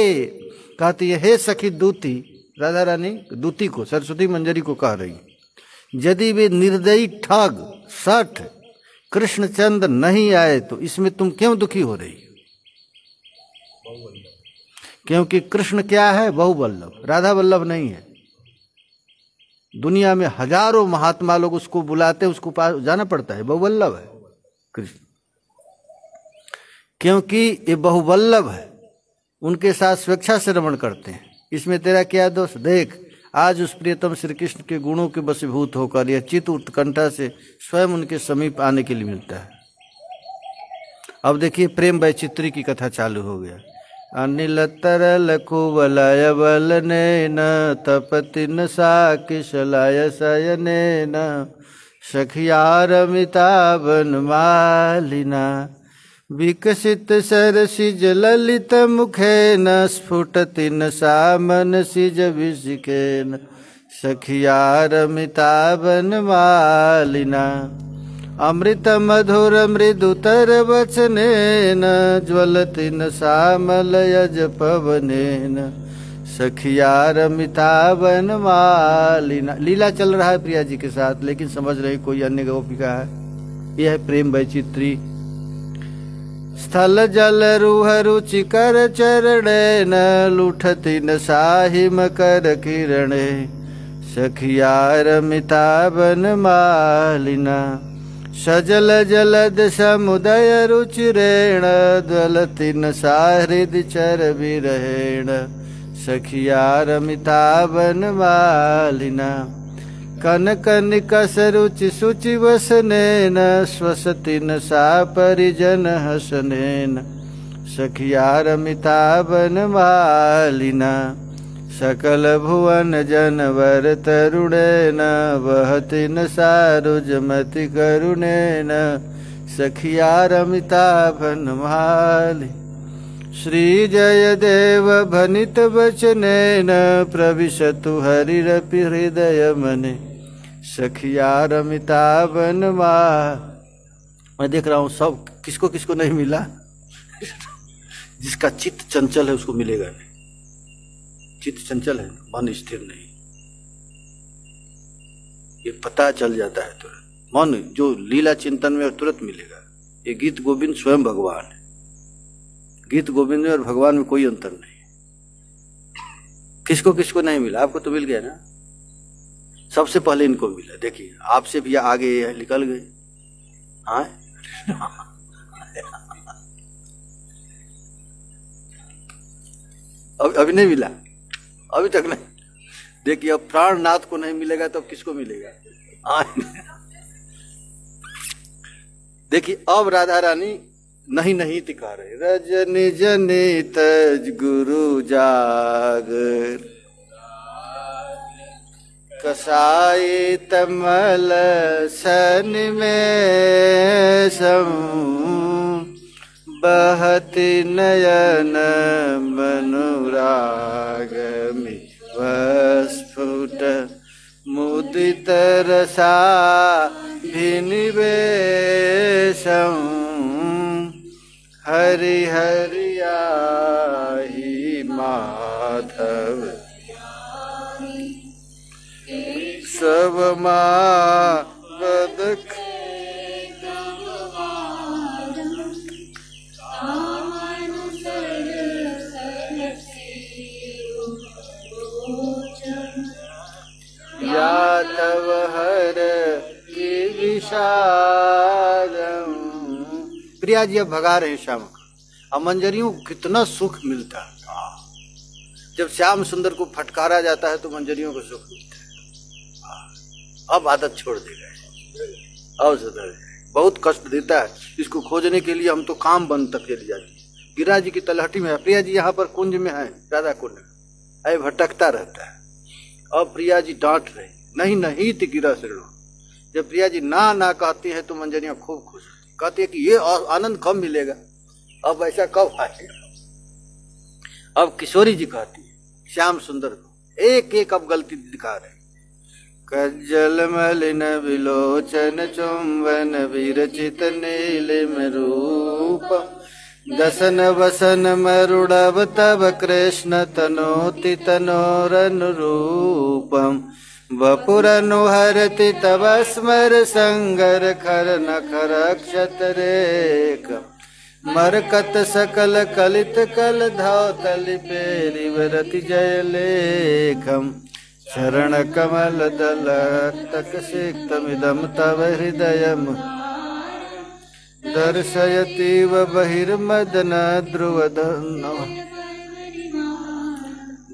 कहती है, हे सखी दूती, राधा रानी दूती को, सरस्वती मंजरी को कह रही, यदि वे निर्दयी ठग सठ कृष्णचंद्र नहीं आए तो इसमें तुम क्यों दुखी हो रही? क्योंकि कृष्ण क्या है? बहुवल्लभ, राधा वल्लभ नहीं है। दुनिया में हजारों महात्मा लोग उसको बुलाते, उसको पास जाना पड़ता है, बहुवल्लभ है कृष्ण। क्योंकि ये बहुवल्लभ है, उनके साथ स्वेच्छा से रमण करते हैं। इसमें तेरा क्या दोष? देख, आज उस प्रियतम श्री कृष्ण के गुणों के वशीभूत होकर यह चित्त उत्कंठा से स्वयं उनके समीप आने के लिए मिलता है। अब देखिए, प्रेम वैचित्री की कथा चालू हो गया। अनिल तरल कुवलय बलनेन तपतिन सा किशलय शयनेन सखिया रमिता वनमालिना। विकसित सरसिज ललित मुखेन स्फुटतिन सा मनसिज विशिकेन सखिया रमिता वनमालिना। अमृत मधुर मृदुतर वचनेन ज्वलतिन सामलयज पवनेन सखिया रमिता वनमालिना। लीला चल रहा है प्रिया जी के साथ, लेकिन समझ रही कोई अन्य गोपिका है। यह है प्रेम वैचित्री। स्थल जल रुह रुचिकर चरणेन लुठतिन साहिम कर किरणे सखिया रमिता वनमालिना। सजल जलद समुदय रुचिरेण ज्वलतिन साहृदि चर विरहेण सखिया रमिता वनमालिना। कनक निकष रुचि शुचि वसनेन स्वसतिन सा परिजन हसनेन सखिया रमिता वनमालिना। सकल भुवन जनवर तरुणेन वहतिन सारुजमति करुणेन सखिया रमिता वनमालि। श्री जय देव भनित वचनेन प्रविशतु हरिरपि हृदय मने सखिया रमिता वनमालि। मैं देख रहा हूँ सब किसको किसको नहीं मिला। जिसका चित्त चंचल है उसको मिलेगा नहीं। चित्त चंचल है, मन स्थिर नहीं, ये पता चल जाता है तुरंत। मन जो लीला चिंतन में तुरंत मिलेगा। ये गीत गोविंद स्वयं भगवान है। गीत गोविंद में और भगवान में कोई अंतर नहीं। किसको किसको नहीं मिला? आपको तो मिल गया ना, सबसे पहले इनको मिला। देखिए, आपसे भी आगे निकल गए। हाँ अभी नहीं मिला, अभी तक नहीं। देखिए, अब प्राणनाथ को नहीं मिलेगा तो अब किसको मिलेगा? देखिए, अब राधा रानी नहीं नहीं कह रहे। रजनी जनी तज गुरु जागर कसाई तमल सन में सम बहति नयन मनुरागमि वस्फुट मुदित रसा निवेशं हरि हरि आहि माधव सब मावद यादव हर की विषादम। प्रिया जी अब भगा रहे हैं श्याम को। अब मंजरियों को कितना सुख मिलता है जब श्याम सुंदर को फटकारा जाता है तो मंजरियों को सुख मिलता है। अब आदत छोड़ देगा, अब सुधर जाए। बहुत कष्ट देता है, इसको खोजने के लिए हम तो काम बंद तक चली जाती है। गिरा जी की तलहटी में है, प्रिया जी यहाँ पर कुंज में है, राधा कुंज ऐ भटकता रहता है। अब प्रिया जी डांट रहे, नहीं नहीं तो गिरा श्रेणु। जब प्रिया जी ना ना कहती है तो मंजरियां खूब खुश होती, कहती है कि ये आनंद कब मिलेगा, अब ऐसा कब आएगा। अब किशोरी जी कहती है श्याम सुंदर को एक एक अब गलती दिखा रहे। कज्जल मलिन विलोचन चुंबन विरचित नीलिम रूप दसन वसन मरुड़व तब कृष्ण तनोति तनोरनुरूपम वपुरनुहरति तव स्मर संगर खर नखर क्षतरेक मरकत सकल कलित कल धौतलि पेरि वरति जयलेखम चरण कमल दल तक सिक्तमिदम तव हृदयम दर्शयतीव बहिर्मदन ध्रुवधन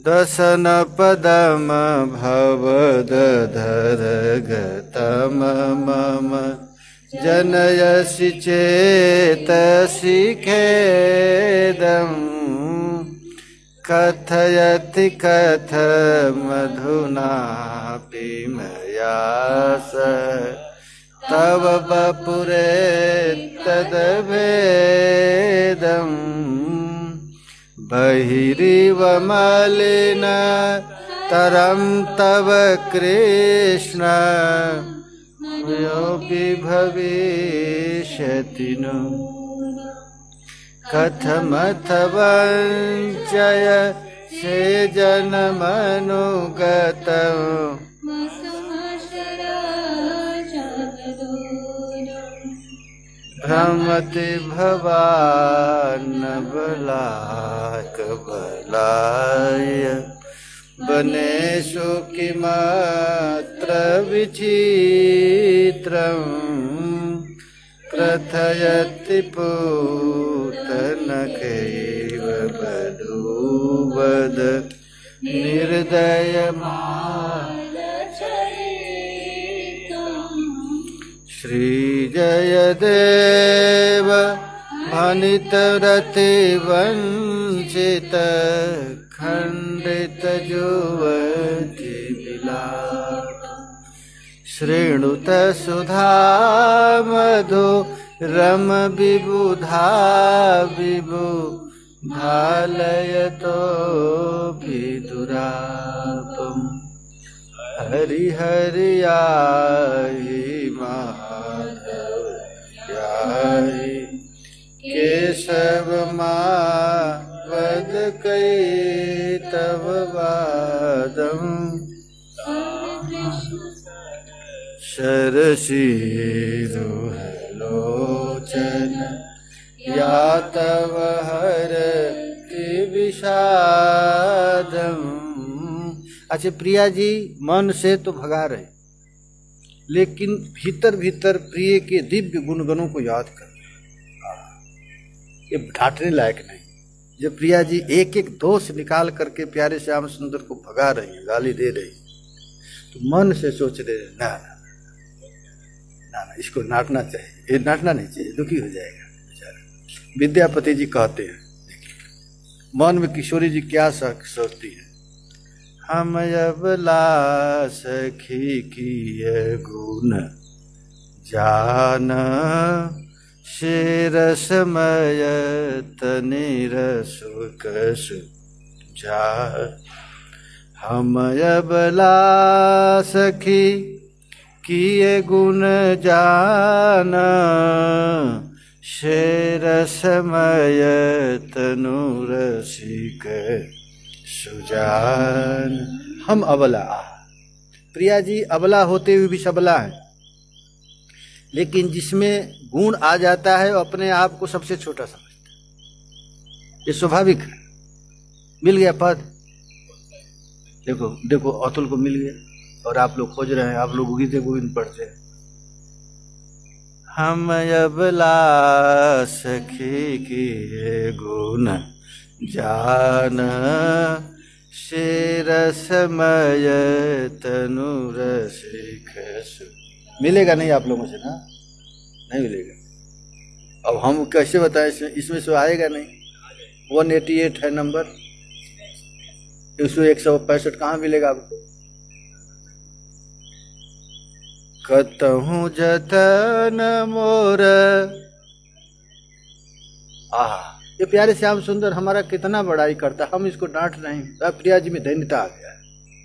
दशन पदम भवदधर गतम मम जनयसि चेतसि खेदम् कथयति कथमधुनापि मया सह तव वपुरे तद्भेदम् बहिरिव मलिन तरं तव कृष्ण योऽपि भविष्यति नु कथमथ वञ्चय से जनमनुगतम् भ्रमति भवान् बलाक बलाय वनेषु किमत्र विचित्रम् कथयति पूतनकैव वधूवद श्रीजयदेव भनितरतिवञ्चित खण्डित जुवति विलाप श्रेणुत सुधा मधु रम विबुधा विबुधालयतो विदुरापम् हरि हरि आहि माधव आहि केशव मावद कैतव वादम् शरशिरोहलोचन यातव हरति विषादम्। अच्छा प्रिया जी मन से तो भगा रहे, लेकिन भीतर भीतर प्रिय के दिव्य गुणगणों को याद कर, ये डांटने लायक नहीं। जब प्रिया जी एक एक दोष निकाल करके प्यारे श्याम सुंदर को भगा रही है, गाली दे रही, तो मन से सोच रहे ना ना ना ना इसको डांटना चाहिए, ये डांटना नहीं चाहिए, दुखी हो जाएगा बेचारा। विद्यापति जी कहते हैं, मन में किशोरी जी क्या सोचती है, हम अबला सखी की गुण जान शेरसमय तनिरसुक जा हम अबला सखी किए गुण जान से रसमय तनु रसिक सुजान। हम अबला, प्रिया जी अबला होते हुए भी सबला है, लेकिन जिसमें गुण आ जाता है वो अपने आप को सबसे छोटा समझता है। ये स्वाभाविक है। मिल गया पद, देखो देखो अतुल को मिल गया और आप लोग खोज रहे हैं, आप लोग गीते गोविंद पढ़ते हैं। हम अबला सखी की गुण जान से रसमय तनु रसिक। मिलेगा नहीं आप लोगों से ना, नहीं मिलेगा। अब हम कैसे बताएं, इसमें से आएगा नहीं। 188 है नंबर, इसमें 165 कहाँ मिलेगा आपको। कतहु जतन मोर, ये प्यारे श्याम सुंदर हमारा कितना बड़ाई करता, हम इसको डांट नहीं। प्रिया जी में दैन्यता आ गया है,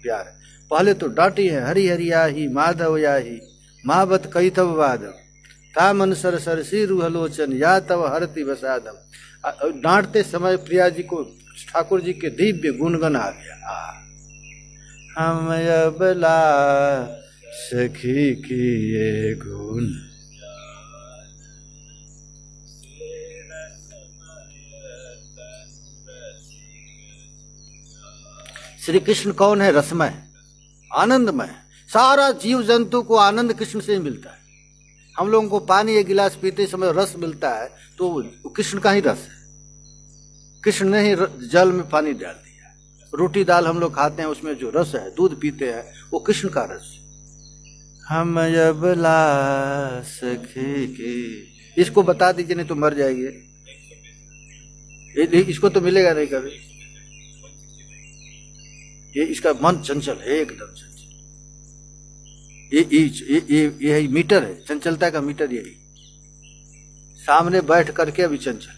प्यार। पहले तो डांटी है, हरि हरि आही माधव याही महावत कई तब वादम तामन सर सर सी रूहलोचन या तब हरति वसादम। डांटते समय प्रिया जी को ठाकुर जी के दिव्य गुणगन आ गया। हम अबला सखी की ये गुण, श्री कृष्ण कौन है? रसमय, आनंदमय। सारा जीव जंतु को आनंद कृष्ण से ही मिलता है। हम लोगों को पानी एक गिलास पीते समय रस मिलता है तो कृष्ण का ही रस है। कृष्ण ने ही जल में पानी डाल दिया। रोटी दाल हम लोग खाते हैं, उसमें जो रस है, दूध पीते हैं, वो कृष्ण का रस। हम अबला सखी की, इसको बता दीजिए नहीं तो मर जाएगी। इसको तो मिलेगा नहीं कभी। ये इसका मन चंचल है, एकदम चंचल। ये मीटर है, चंचलता का मीटर यही। सामने बैठ करके अभी चंचलता।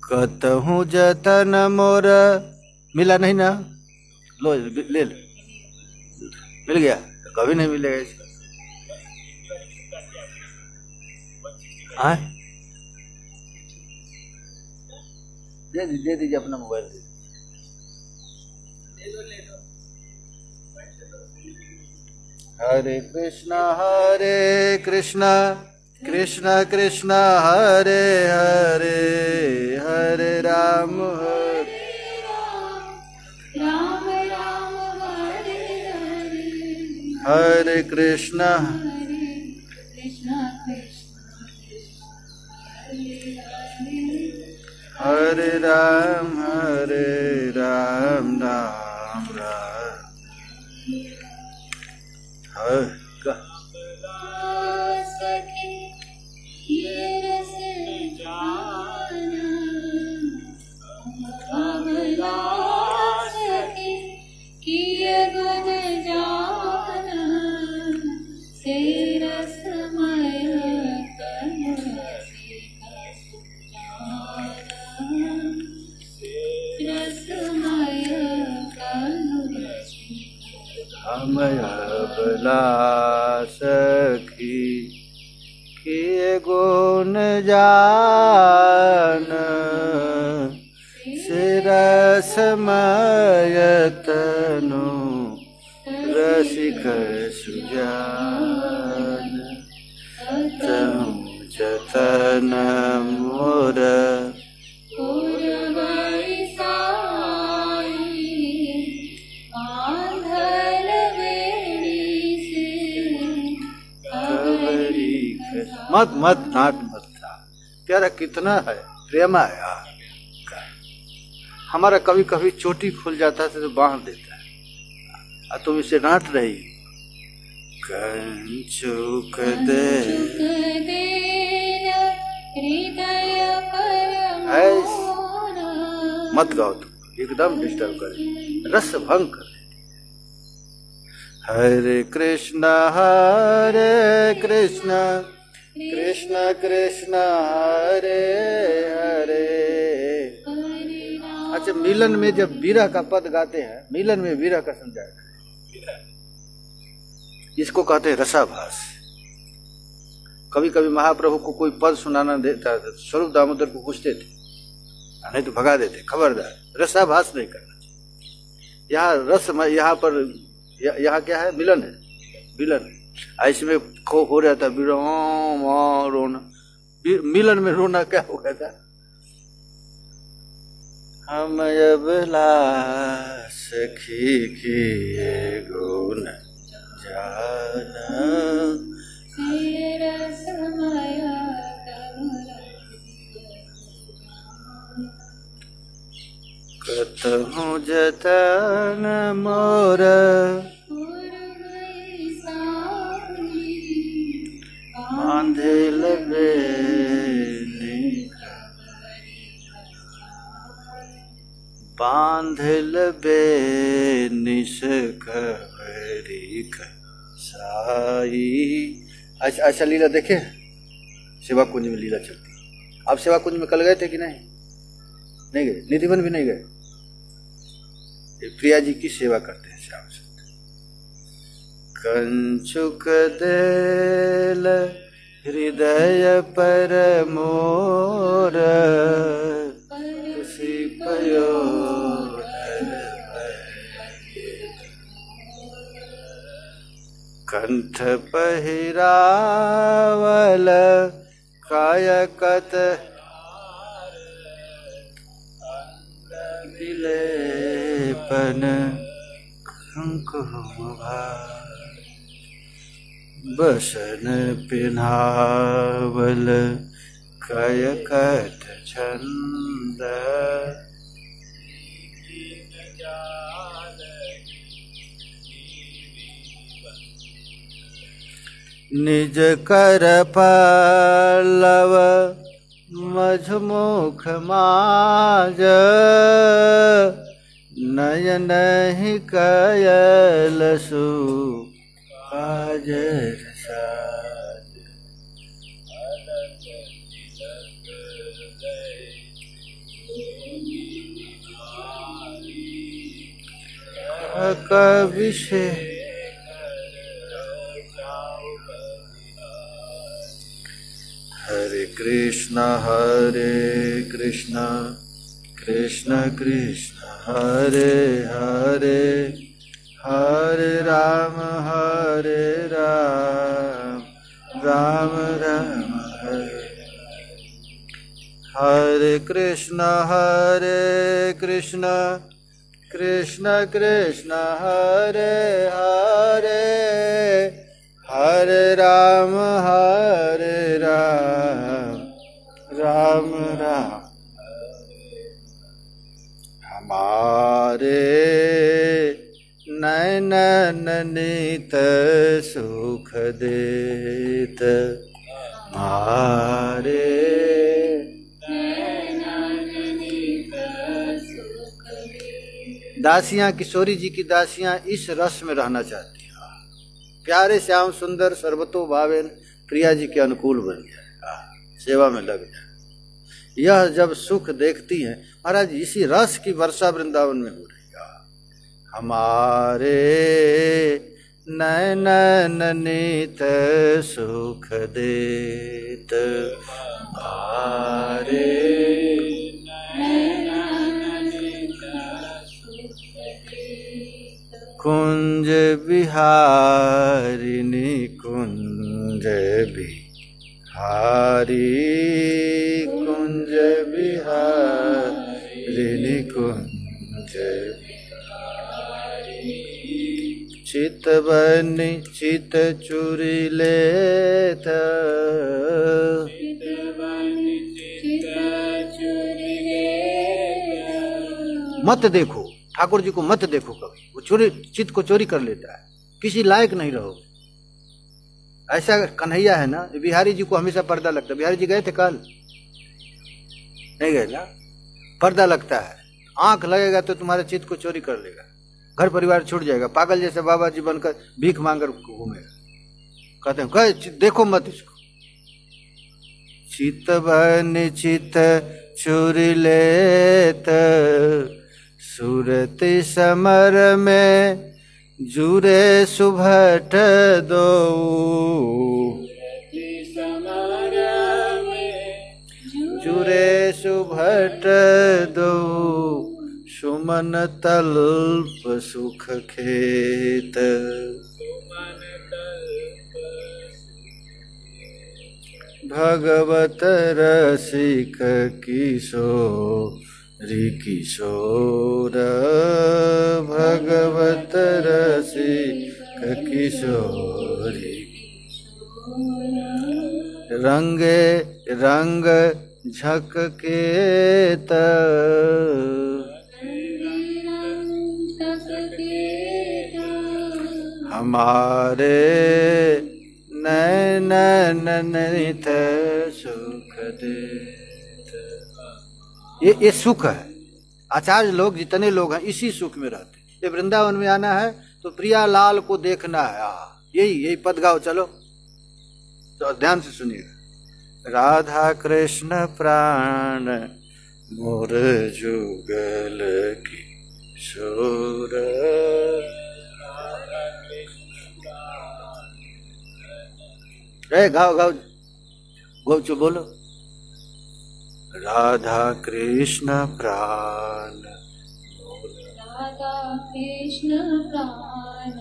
कतहु जतन मोर, मिला नहीं ना, लो ले लो, मिल गया, कभी नहीं मिलेगा इसका। दे दीजिए अपना मोबाइल दे। हरे कृष्णा कृष्णा कृष्णा हरे हरे, हरे राम राम राम हरे हरे, हरे कृष्णा हरे राम राम राम। हम अबला सखी किए गुण जान से रसमय तनु रसिक सुजान। तनु जतन मोर मत मत नाट मत था। प्यारा कितना है, प्रेमा है यार। हमारा कभी कभी चोटी खुल जाता है तो बांध देता है, तुम इसे डांट रही। कंचुक दे मत गाओ, तुम एकदम डिस्टर्ब कर, रस भंग कर। हरे कृष्णा कृष्ण कृष्ण हरे हरे। अच्छा, मिलन में जब विरह का पद गाते हैं, मिलन में विरह का समझाया इसको कहते हैं रसाभास। कभी कभी महाप्रभु को कोई पद सुनाना देता था, स्वरूप दामोदर को पूछते थे, नहीं तो भगा देते, खबरदार रसाभास नहीं करना चाहिए। यहाँ रस, यहाँ पर यहाँ क्या है, मिलन है, मिलन है। इसमें हो रहा था रोना, मिलन में रोना क्या हो गया था, हम अबला सखी की गुण जाना कतहु जतन मोर बांधिल बेनी, बांधिल बेनिस खबरी साई। अच्छा लीला देखे, सेवा कुंज में लीला चलती है। आप सेवा कुंज में कल गए थे कि नहीं? नहीं गए, निधिवन भी नहीं गए। प्रिया जी की सेवा करते हैं श्याम सुंदर। कंचुक देल हृदय पर मोर, खुशी पयो कंठ पहिरावल कायकत विलेपन बसन पिन्हावल कायकत छंद, निज कर पल्लव मझमुख माज, नयन ही कयल सु काजर साज, कवि से हरे कृष्ण कृष्ण कृष्ण हरे हरे, हरे राम राम राम हरे। हरे कृष्ण कृष्ण कृष्ण हरे हरे, हरे राम राम राम। हमारे नैनन नीत सुख देत, हमारे दासियां, किशोरी जी की दासियां इस रस में रहना चाहती हैं। प्यारे श्याम सुंदर सर्वतो भावेन प्रिया जी के अनुकूल बन जाए, सेवा में लग जाए। यह जब सुख देखती हैं, महाराज इसी रस की वर्षा वृंदावन में हो रही है। हमारे नैनन नीत सुख देत, हमारे कुंज बिहारिणी कुंज बिहारी, कुंज बिहारिणी कुंज बिहारी, चित बनी चित चुरी लेत, मत देखो ठाकुर जी को, मत देखो कभी, वो चोरी चित्त को चोरी कर लेता है, किसी लायक नहीं रहो। ऐसा कन्हैया है ना, बिहारी जी को हमेशा पर्दा लगता है। बिहारी जी गए थे कल? नहीं गए ना? पर्दा लगता है, आंख लगेगा तो तुम्हारे चित्त को चोरी कर लेगा, घर परिवार छूट जाएगा, पागल जैसे बाबा जी बनकर भीख मांगकर घूमेगा। कहते हैं देखो मत इसको। चित बन चित चुरी लेत, सूरत समर में जुरे सुभट दो जुरे सुभट दो सुमन तल्प सुख खेत भगवत रसिक किशोरी किशोर भगवत रसिक किशोरी रंगे रंग झककेत हमारे नैन नित सुख देत। ये सुख है। आचार्य लोग जितने लोग हैं इसी सुख में रहते। ये वृंदावन में आना है तो प्रिया लाल को देखना है। यही पद गाओ चलो, तो ध्यान से सुनिएगा। राधा कृष्ण प्राण मोर जुगल किशोर गाओ गाओ गोचो बोलो। राधा कृष्ण प्राण राधा कृष्ण प्राण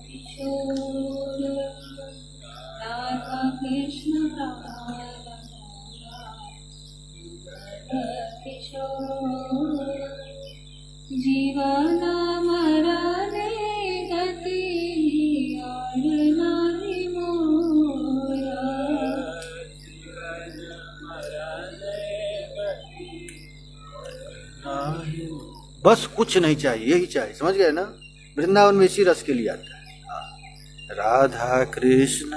किशोर राधा कृष्ण प्राण किशोर जीवन मरने गति बस कुछ नहीं चाहिए, यही चाहिए। समझ गए ना? वृंदावन में इसी रस के लिए आता है। राधा कृष्ण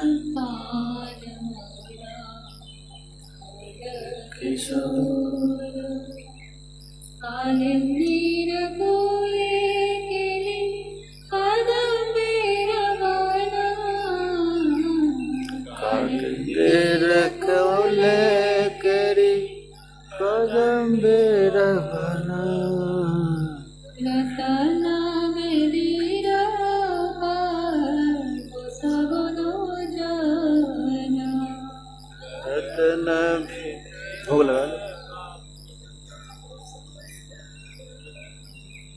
भोग लगा लो।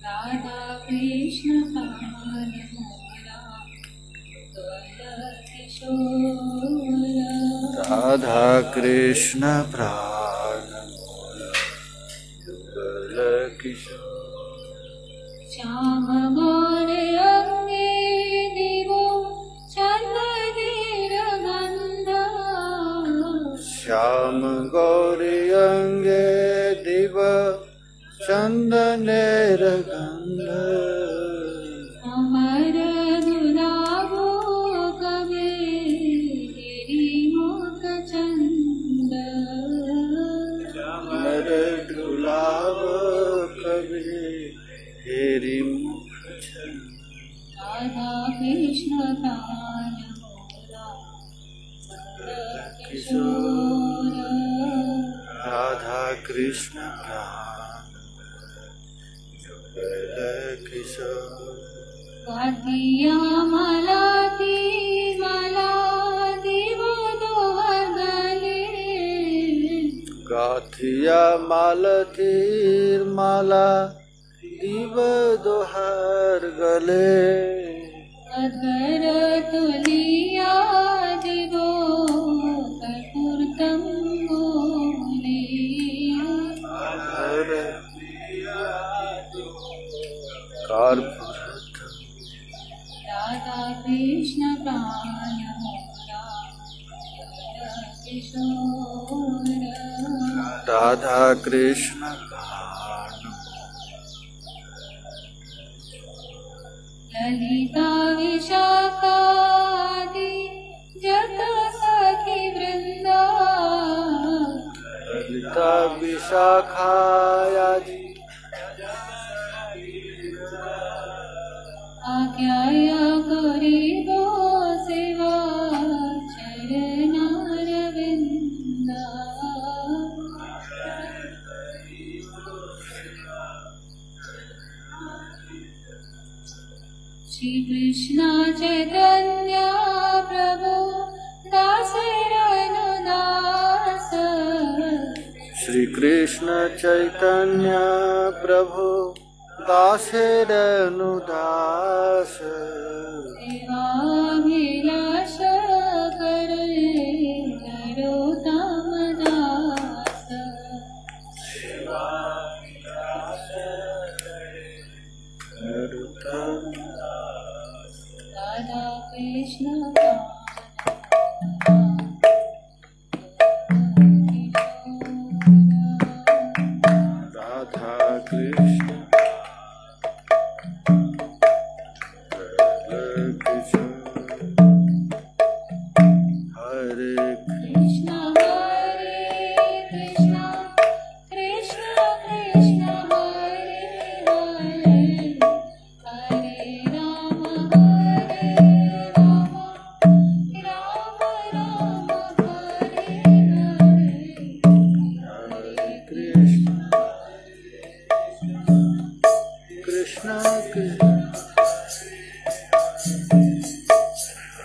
राधा कृष्ण राधा कृष्ण प्राण युगल किशोर श्याम गौर अंगे दिवो चंदनेर गंध श्याम गौरी अंगे दिव चंदनेर गंध अमर दुलाभो कवे गिरिमुख चंद अमर दुलाभ कवि हेरी मुख चंद। राधा कृष्ण प्राण किशोर राधा कृष्ण प्राण युगल किशोर गातिया मलाती मला दिवो दोहर गले गाथिया मालतीर माला दिव दोहर गले अधर तुलिया दिवो कर्पूर तंबोले अधर कर्पूर राधा कृष्ण प्राण किशोर राधा कृष्ण प्राण ललिता विशाखादि जत सखी वृंदा ललिता विशाखाया जी आज्ञाया करिबो सेवा चरणारविंदा श्री कृष्ण चैतन्य प्रभु दासेरनुदास सेवाभिलाष करे नरोत्तम दास राधा कृष्ण राधा कृष्ण हरे कृष्ण हरे कृष्ण कृष्ण कृष्ण हरे हरे हरे राम राम राम हरे हरे कृष्ण कृष्ण कृष्ण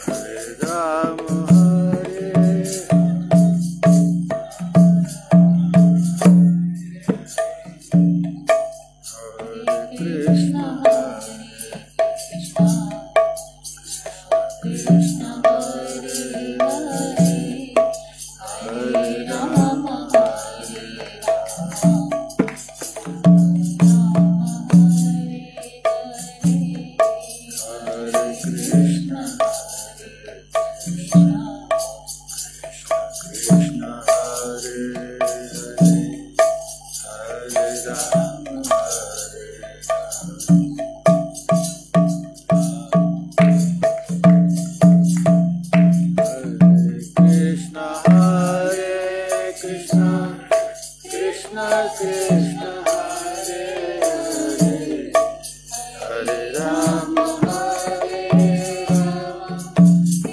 हरे राम हरे कृष्ण कृष्ण हरे हरे हरे राम हरे हरे कृष्ण कृष्ण हरे हरे हरे राम हरे कृष्ण हरे कृष्ण कृष्ण कृष्ण हरे हरे हरे राम हरे राम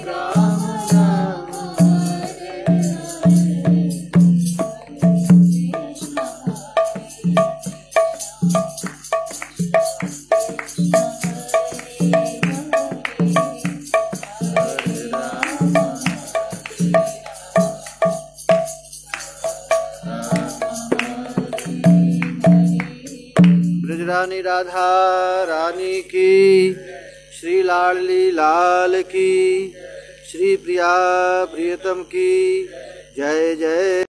राम हरे हरे हरे राम ब्रजरानी राधा रानी की, श्री लाडली लाल की, श्री प्रिया प्रियतम की जय जय,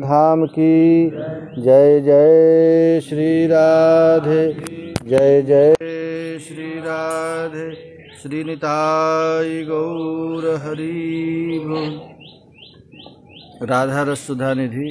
धाम की जय जय, श्री राधे जय जय श्री राधे, श्री निताई गौर हरि बोल। राधा रस सुधा निधि